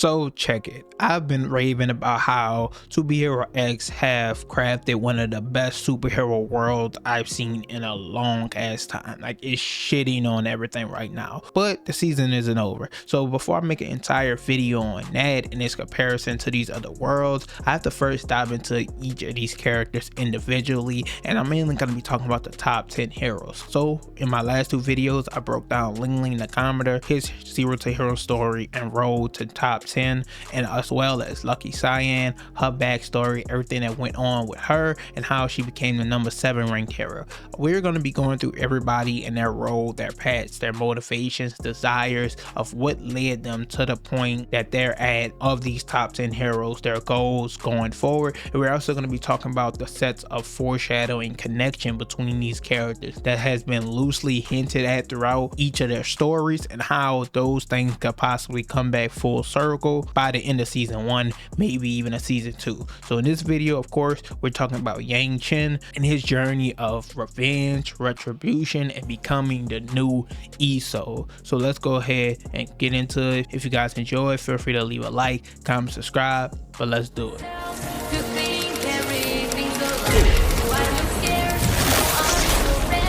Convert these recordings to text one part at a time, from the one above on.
So check it. I've been raving about how Superhero X have crafted one of the best superhero worlds I've seen in a long ass time. Like, it's shitting on everything right now, but the season isn't over. So before I make an entire video on that and its comparison to these other worlds, I have to first dive into each of these characters individually, and I'm mainly going to be talking about the top 10 heroes. So in my last two videos, I broke down Ling Ling the Commoner, his Zero to Hero story and road to top 10, and as well as Lucky Cyan, her backstory, everything that went on with her and how she became the number 7 ranked hero. We're going to be going through everybody and their role, their paths, their motivations, desires of what led them to the point that they're at of these top 10 heroes, their goals going forward. And we're also going to be talking about the sets of foreshadowing connection between these characters that has been loosely hinted at throughout each of their stories, and how those things could possibly come back full circle by the end of season 1, maybe even a season 2. So in this video, of course, we're talking about Yang Chen and his journey of revenge, retribution, and becoming the new ESO. So let's go ahead and get into it. If you guys enjoy, feel free to leave a like, comment, subscribe, but let's do it.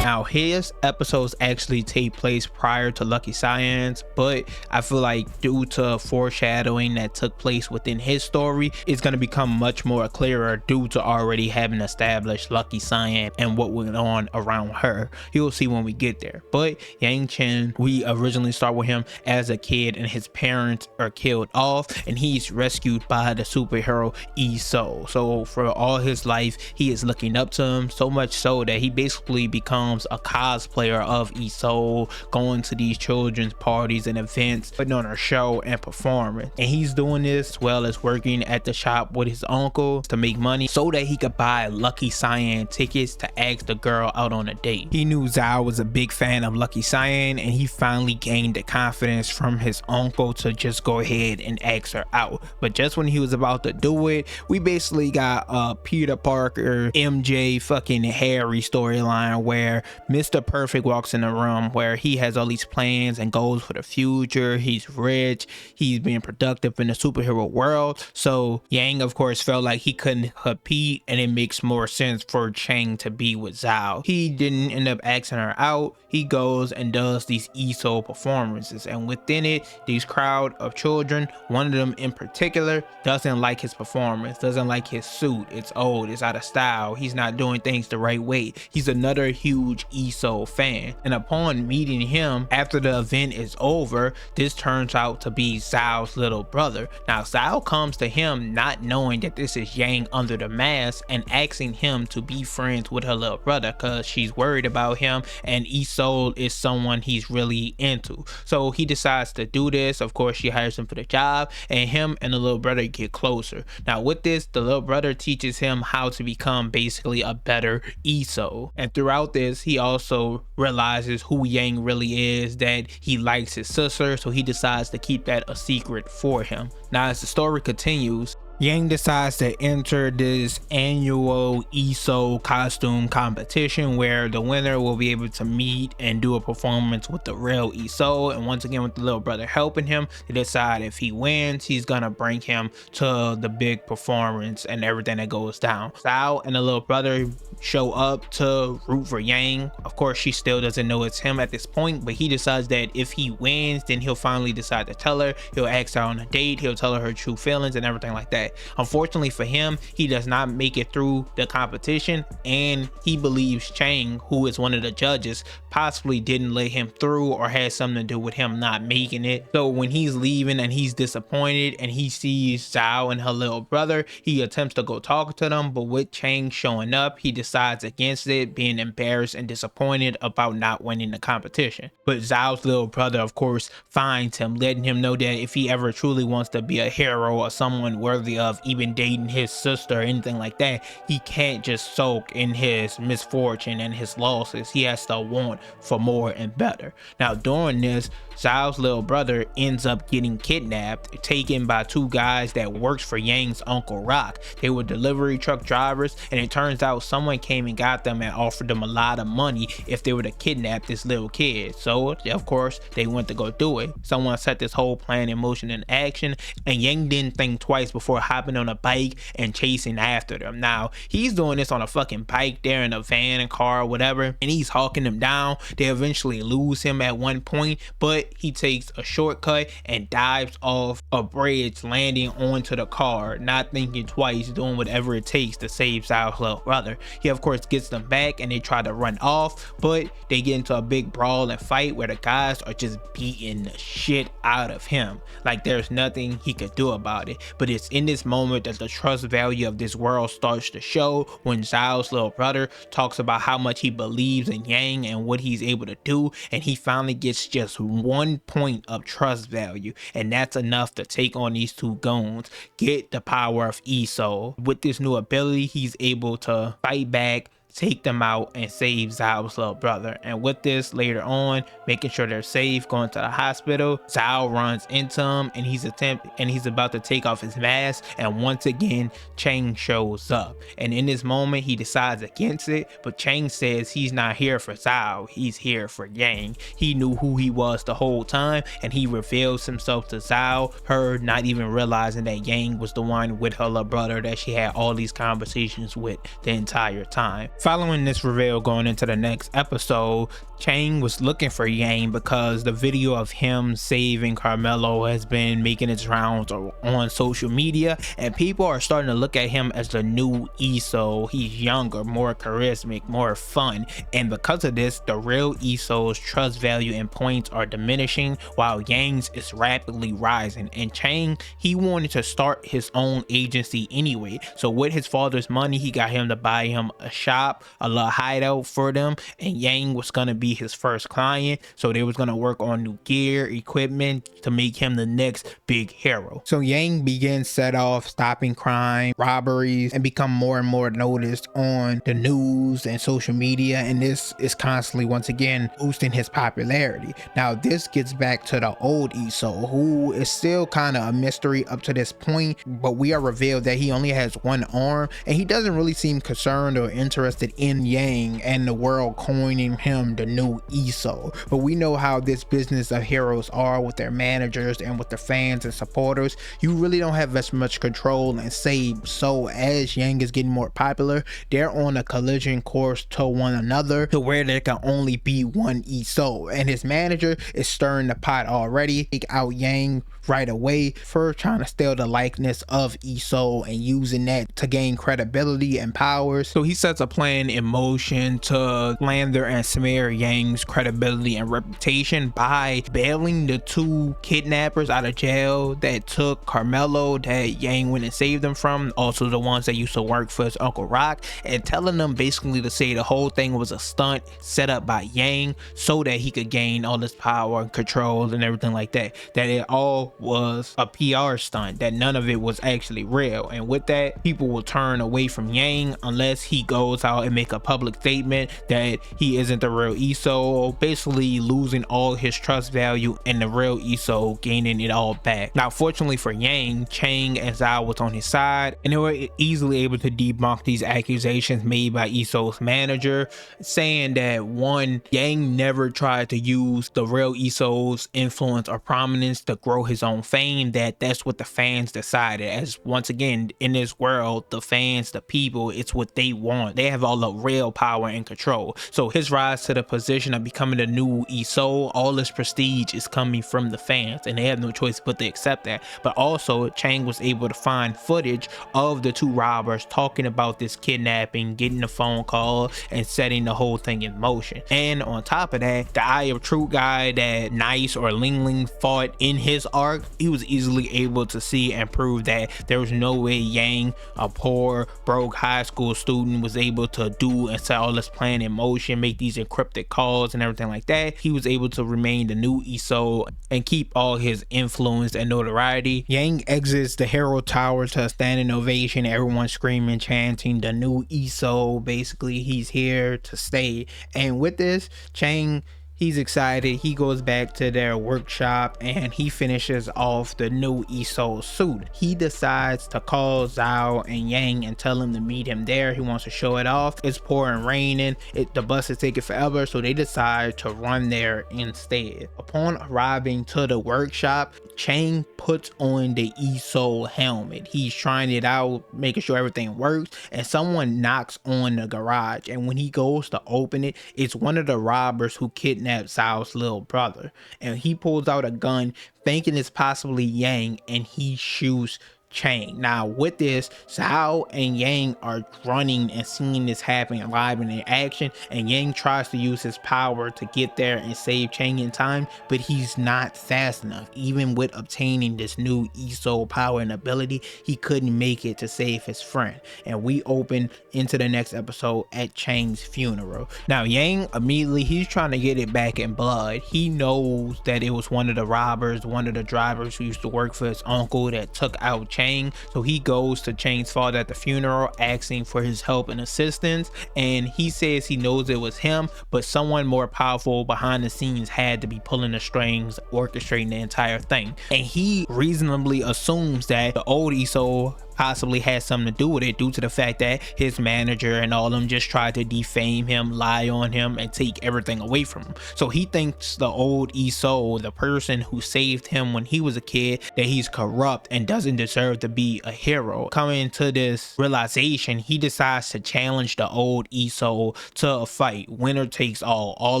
Now, his episodes actually take place prior to Lucky Cyan's, but I feel like due to foreshadowing that took place within his story, it's going to become much more clearer due to already having established Lucky Cyan and what went on around her. You'll see when we get there. But Yang Chen, we originally start with him as a kid and his parents are killed off and he's rescued by the superhero ESO. So for all his life, he is looking up to him, so much so that he basically becomes a cosplayer of ESO, going to these children's parties and events, putting on a show and performing. And he's doing this as well as working at the shop with his uncle to make money so that he could buy Lucky Cyan tickets to ask the girl out on a date. He knew Zhao was a big fan of Lucky Cyan, and he finally gained the confidence from his uncle to just go ahead and ask her out. But just when he was about to do it, we basically got a Peter Parker, MJ, fucking Harry storyline where Mr. Perfect walks in the room where he has all these plans and goals for the future. He's rich, he's being productive in the superhero world. So Yang, of course, felt like he couldn't compete, and it makes more sense for Chang to be with Zhao. He didn't end up asking her out. He goes and does these ESO performances, and within it, these crowd of children, one of them in particular, doesn't like his performance, doesn't like his suit. It's old, it's out of style, he's not doing things the right way. He's another huge ESO fan, and upon meeting him after the event is over, this turns out to be Zhao's little brother. Now Zhao comes to him not knowing that this is Yang under the mask and asking him to be friends with her little brother because she's worried about him, and ESO is someone he's really into. So he decides to do this. Of course, she hires him for the job, and him and the little brother get closer. Now with this, the little brother teaches him how to become basically a better ESO, and throughout this he also realizes who Yang really is, that he likes his sister, so he decides to keep that a secret for him. Now as the story continues, Yang decides to enter this annual ESO costume competition where the winner will be able to meet and do a performance with the real ESO, and once again with the little brother helping him, they decide if he wins, he's gonna bring him to the big performance and everything that goes down. Zhao and the little brother show up to root for Yang. Of course, she still doesn't know it's him at this point, but he decides that if he wins, then he'll finally decide to tell her. He'll ask her on a date, he'll tell her true feelings and everything like that. Unfortunately for him, he does not make it through the competition, and he believes Chang, who is one of the judges, possibly didn't let him through or had something to do with him not making it. So when he's leaving and he's disappointed and he sees Zhao and her little brother, he attempts to go talk to them, but with Chang showing up, he decides against it, being embarrassed and disappointed about not winning the competition. But Zhao's little brother, of course, finds him, letting him know that if he ever truly wants to be a hero or someone worthy way of even dating his sister or anything like that. He can't just soak in his misfortune and his losses. He has to want for more and better. Now during this, Zhao's little brother ends up getting kidnapped, taken by two guys that works for Yang's Uncle Rock. They were delivery truck drivers, and it turns out someone came and got them and offered them a lot of money if they were to kidnap this little kid. So of course they went to go do it. Someone set this whole plan in motion in action, and Yang didn't think twice before hopping on a bike and chasing after them. Now he's doing this on a fucking bike, there in a van and car or whatever, and he's hawking them down. They eventually lose him at one point, but he takes a shortcut and dives off a bridge, landing onto the car, not thinking twice, doing whatever it takes to save Zhao's little brother. He of course gets them back and they try to run off, but they get into a big brawl and fight where the guys are just beating the shit out of him. Like there's nothing he could do about it. But it's in this moment that the trust value of this world starts to show, when Zhao's little brother talks about how much he believes in Yang and what he's able to do, and he finally gets just 1 point of trust value, and that's enough to take on these two goons, get the power of ESO. With this new ability, he's able to fight back, take them out, and save Zhao's little brother. And with this, later on, making sure they're safe, going to the hospital, Zhao runs into him and he's about to take off his mask, and once again Chang shows up. And in this moment he decides against it, but Chang says he's not here for Zhao, he's here for Yang. He knew who he was the whole time, and he reveals himself to Zhao, her not even realizing that Yang was the one with her little brother that she had all these conversations with the entire time. Following this reveal, going into the next episode, Chang was looking for Yang because the video of him saving Carmelo has been making its rounds on social media, and people are starting to look at him as the new ESO. He's younger, more charismatic, more fun, and because of this, the real ESO's trust value and points are diminishing while Yang's is rapidly rising. And Chang, he wanted to start his own agency anyway, so with his father's money he got him to buy him a shop, a little hideout for them, and Yang was gonna be his first client, so they was gonna work on new gear, equipment to make him the next big hero. So Yang begins set off stopping crime, robberies, and become more and more noticed on the news and social media, and this is constantly once again boosting his popularity. Now this gets back to the old ESO, who is still kind of a mystery up to this point, but we are revealed that he only has one arm, and he doesn't really seem concerned or interested in Yang and the world coining him the new ESO. But we know how this business of heroes are with their managers and with the fans and supporters. You really don't have as much control and say. So as Yang is getting more popular, they're on a collision course to one another, to where there can only be one ESO, and his manager is stirring the pot already. Take out Yang right away for trying to steal the likeness of ESO and using that to gain credibility and powers. So he sets a plan in motion to slander and smear Yang's credibility and reputation by bailing the two kidnappers out of jail that took Carmelo, that Yang went and saved them from, also the ones that used to work for his Uncle Rock, and telling them basically to say the whole thing was a stunt set up by Yang so that he could gain all this power and control and everything like that, that it all was a PR stunt, that none of it was actually real. And with that, people will turn away from Yang unless he goes out and make a public statement that he isn't the real ESO, basically losing all his trust value and the real ESO gaining it all back. Now fortunately for Yang, Chang and Zhao was on his side, and they were easily able to debunk these accusations made by ESO's manager, saying that one, Yang never tried to use the real ESO's influence or prominence to grow his own fame, that's what the fans decided. As once again, in this world, the fans, the people, it's what they want. They have all the real power and control. So his rise to the position of becoming the new ESO, all this prestige is coming from the fans, and they have no choice but to accept that. But also Chang was able to find footage of the two robbers talking about this kidnapping, getting the phone call, and setting the whole thing in motion. And on top of that, the Eye of Truth guy that Nice or Ling Ling fought in his arc, he was easily able to see and prove that there was no way Yang, a poor broke high school student, was able to do and set all this plan in motion, make these encrypted calls and everything like that, he was able to remain the new Iso and keep all his influence and notoriety. Yang exits the Herald Tower to a standing ovation, everyone screaming, chanting, the new Iso. Basically, he's here to stay. And with this, Chang, he's excited. He goes back to their workshop and he finishes off the new Iso suit. He decides to call Zhao and Yang and tell him to meet him there. He wants to show it off. It's pouring raining. The bus is taking forever, so they decide to run there instead. Upon arriving to the workshop, Chang puts on the Iso helmet. He's trying it out, making sure everything works, and someone knocks on the garage, and when he goes to open it, it's one of the robbers who kidnapped Zhao's little brother, and he pulls out a gun thinking it's possibly Yang, and he shoots Chang. Now with this, Zhao and Yang are running and seeing this happen live in action, and Yang tries to use his power to get there and save Chang in time, but he's not fast enough. Even with obtaining this new Iso power and ability, he couldn't make it to save his friend. And we open into the next episode at Chang's funeral. Now Yang immediately, he's trying to get it back in blood. He knows that it was one of the robbers, one of the drivers who used to work for his uncle that took out Chang. So he goes to Chang's father at the funeral asking for his help and assistance, and he says he knows it was him, but someone more powerful behind the scenes had to be pulling the strings, orchestrating the entire thing. And he reasonably assumes that the old Iso possibly had something to do with it, due to the fact that his manager and all of them just tried to defame him, lie on him, and take everything away from him. So he thinks the old Iso, the person who saved him when he was a kid, that he's corrupt and doesn't deserve to be a hero. Coming to this realization, he decides to challenge the old Iso to a fight. Winner takes all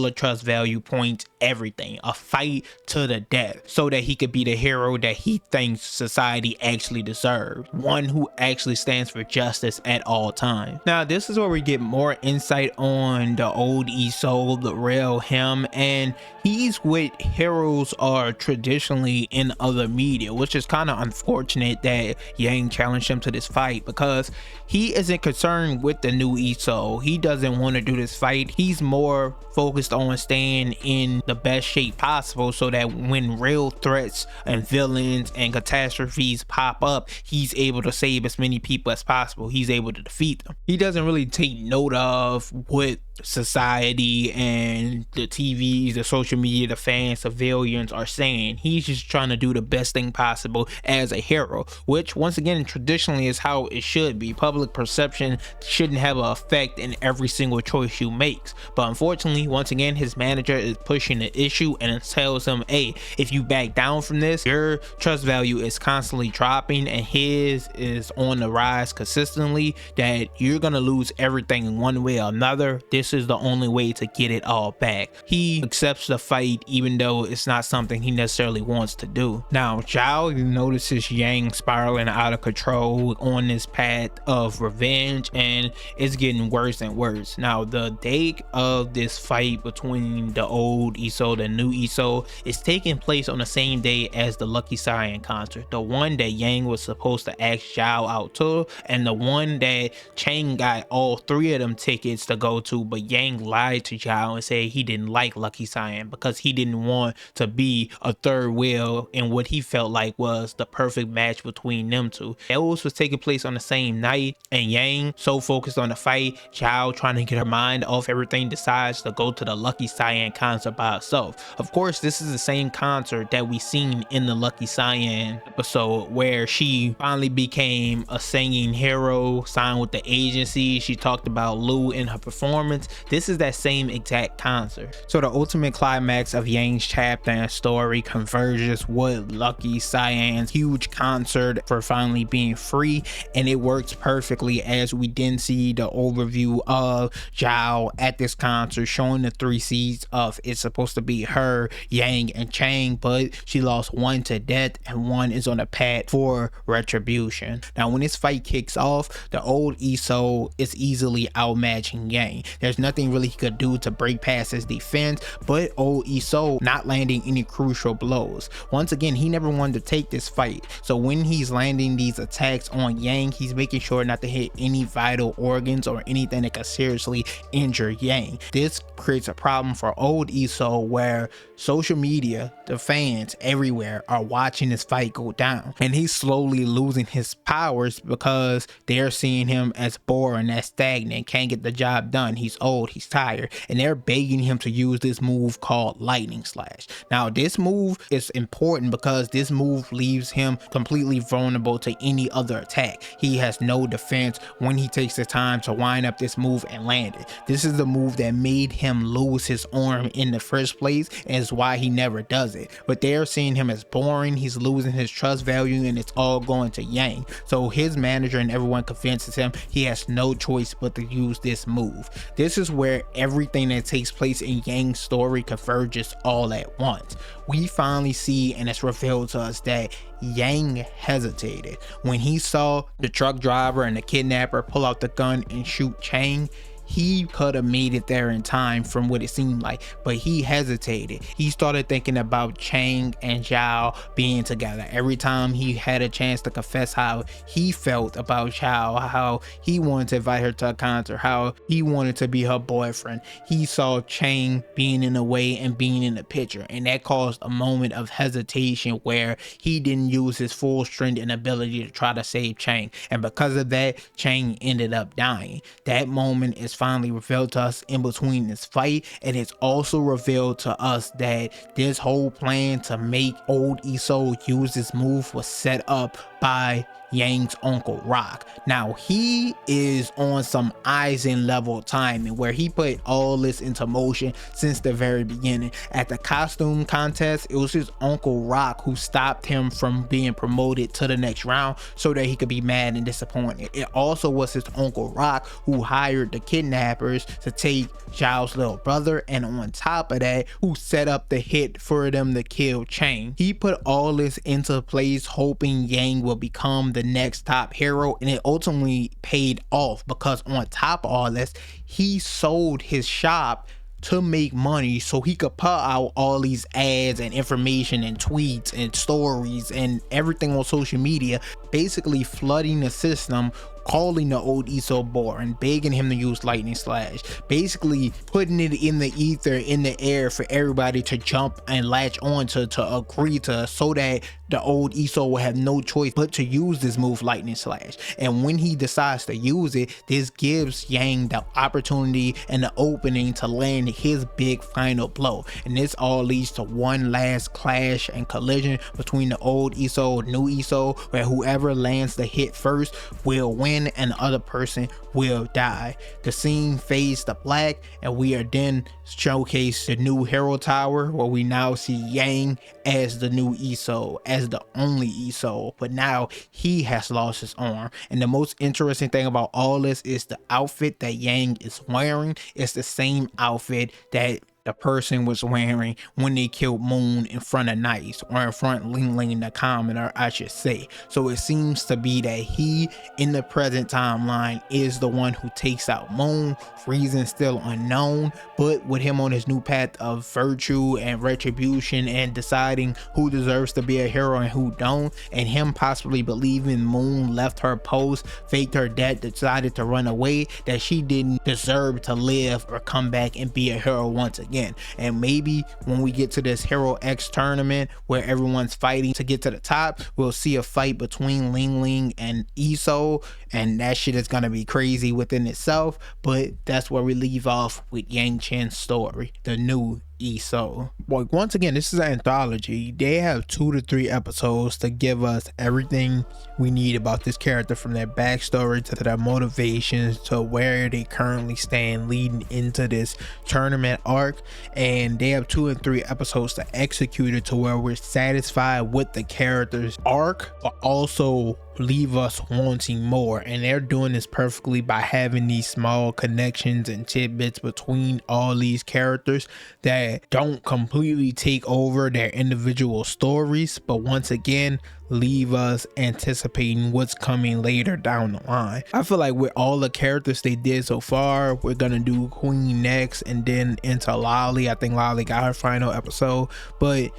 the trust value points, everything. A fight to the death, so that he could be the hero that he thinks society actually deserves. One who actually stands for justice at all times. Now this is where we get more insight on the old Iso, the real him, and he's what heroes are traditionally in other media, which is kind of unfortunate that Yang challenged him to this fight, because he isn't concerned with the new Iso. He doesn't want to do this fight. He's more focused on staying in the best shape possible, so that when real threats and villains and catastrophes pop up, he's able to save as many people as possible. He's able to defeat them. He doesn't really take note of what society and the TVs, the social media, the fans, civilians are saying. He's just trying to do the best thing possible as a hero, which once again traditionally is how it should be. Public perception shouldn't have an effect in every single choice you make, but unfortunately once again his manager is pushing the issue and tells him, hey, if you back down from this, your trust value is constantly dropping and his is on the rise consistently, that you're gonna lose everything in one way or another. This is the only way to get it all back. He accepts the fight even though it's not something he necessarily wants to do. Now Zhao notices Yang spiraling out of control on this path of revenge, and it's getting worse and worse. Now the day of this fight between the old Iso, the new Iso, is taking place on the same day as the Lucky Cyan concert, the one that Yang was supposed to ask Zhao out to, and the one that Chang got all three of them tickets to go to, but Yang lied to Zhao and said he didn't like Lucky Cyan because he didn't want to be a third wheel in what he felt like was the perfect match between them two. Those was taking place on the same night, and Yang, so focused on the fight, Zhao trying to get her mind off everything, decides to go to the Lucky Cyan concert by herself. Of course, this is the same concert that we seen in the Lucky Cyan episode where she finally became a singing hero, signed with the agency. She talked about Lou in her performance. This is that same exact concert. So the ultimate climax of Yang's chapter and story converges with Lucky Cyan's huge concert for finally being free, and it works perfectly, as we didn't see the overview of Zhao at this concert showing the three seeds of it's supposed to be her, Yang, and Chang, but she lost one to death and one is on the path for retribution. Now when this fight kicks off, the old Iso is easily outmatching Yang. There's there's nothing really he could do to break past his defense, but old Iso not landing any crucial blows. Once again, he never wanted to take this fight, so when he's landing these attacks on Yang, he's making sure not to hit any vital organs or anything that could seriously injure Yang. This creates a problem for old Iso where social media, the fans everywhere are watching this fight go down, and he's slowly losing his powers because they're seeing him as boring, as stagnant, can't get the job done, he's old, he's tired, and they're begging him to use this move called lightning slash. Now this move is important because this move leaves him completely vulnerable to any other attack. He has no defense when he takes the time to wind up this move and land it. This is the move that made him lose his arm in the first place, and is why he never does it. But they're seeing him as boring, he's losing his trust value, and it's all going to Yang. So his manager and everyone convinces him he has no choice but to use this move. This is where everything that takes place in Yang's story converges all at once. We finally see, and it's revealed to us, that Yang hesitated when he saw the truck driver and the kidnapper pull out the gun and shoot Chang. He could have made it there in time from what it seemed like, but he hesitated. He started thinking about Chang and Zhao being together. Every time he had a chance to confess how he felt about Zhao, how he wanted to invite her to a concert, how he wanted to be her boyfriend, he saw Chang being in the way and being in the picture, and that caused a moment of hesitation where he didn't use his full strength and ability to try to save Chang, and because of that, Chang ended up dying. That moment is finally revealed to us in between this fight, and it's also revealed to us that this whole plan to make old Iso use this move was set up by Yang's uncle Rock. Now he is on some Eisen level timing where he put all this into motion since the very beginning. At the costume contest, it was his uncle Rock who stopped him from being promoted to the next round so that he could be mad and disappointed. It also was his uncle Rock who hired the kidnappers to take Zhao's little brother, and on top of that, who set up the hit for them to kill Chang. He put all this into place hoping Yang will become the next top hero, and it ultimately paid off because on top of all this, he sold his shop to make money so he could put out all these ads and information and tweets and stories and everything on social media, basically flooding the system, calling the old Iso boring, begging him to use lightning slash, basically putting it in the ether, in the air for everybody to jump and latch on to agree to, so that the old Iso will have no choice but to use this move lightning slash. And when he decides to use it, this gives Yang the opportunity and the opening to land his big final blow, and this all leads to one last clash and collision between the old Iso, new Iso, where whoever lands the hit first will win and the other person will die. The scene fades to black, and we are then showcased the new hero tower where we now see Yang as the new Iso, as the only Iso, but now he has lost his arm. And the most interesting thing about all this is the outfit that Yang is wearing is the same outfit that the person was wearing when they killed Moon in front of Nice, or in front of Ling Ling the commoner, I should say. So it seems to be that he, in the present timeline, is the one who takes out Moon. Reason still unknown, but with him on his new path of virtue and retribution and deciding who deserves to be a hero and who don't, and him possibly believing Moon left her post, faked her death, decided to run away, that she didn't deserve to live or come back and be a hero once again. And maybe when we get to this Hero X tournament where everyone's fighting to get to the top, we'll see a fight between Ling Ling and Iso, and that shit is gonna be crazy within itself. But that's where we leave off with Yang Chen's story, the new Iso. Well, once again, this is an anthology. They have 2 to 3 episodes to give us everything we need about this character, from their backstory to their motivations to where they currently stand leading into this tournament arc. And they have 2 and 3 episodes to execute it to where we're satisfied with the character's arc, but also leave us wanting more, and they're doing this perfectly by having these small connections and tidbits between all these characters that don't completely take over their individual stories, but once again leave us anticipating what's coming later down the line. I feel like with all the characters they did so far, we're gonna do Queen next and then into Lolly. I think Lolly got her final episode, but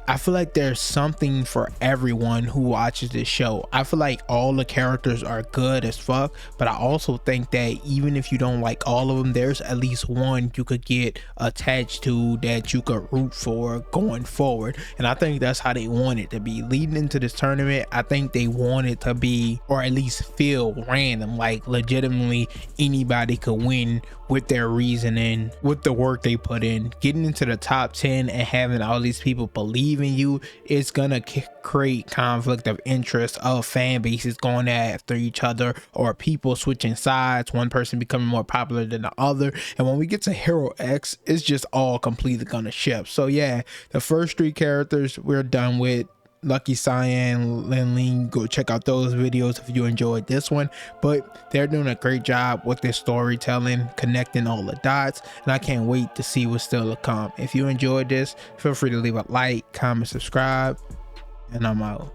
I feel like there's something for everyone who watches this show. I feel like all the characters are good as fuck, but I also think that even if you don't like all of them, there's at least one you could get attached to that you could root for going forward. And I think that's how they want it to be. Leading into this tournament, I think they want it to be, or at least feel random, like legitimately anybody could win with their reasoning, with the work they put in. Getting into the top 10 and having all these people believe in you, it's gonna create conflict of interest of fan bases going after each other, or people switching sides, one person becoming more popular than the other. And when we get to Hero X, it's just all completely gonna shift. So yeah, the first 3 characters we're done with. Lucky Cyan, Lin Ling, go check out those videos if you enjoyed this one. But they're doing a great job with their storytelling, connecting all the dots, and I can't wait to see what's still to come. If you enjoyed this, feel free to leave a like, comment, subscribe, and I'm out.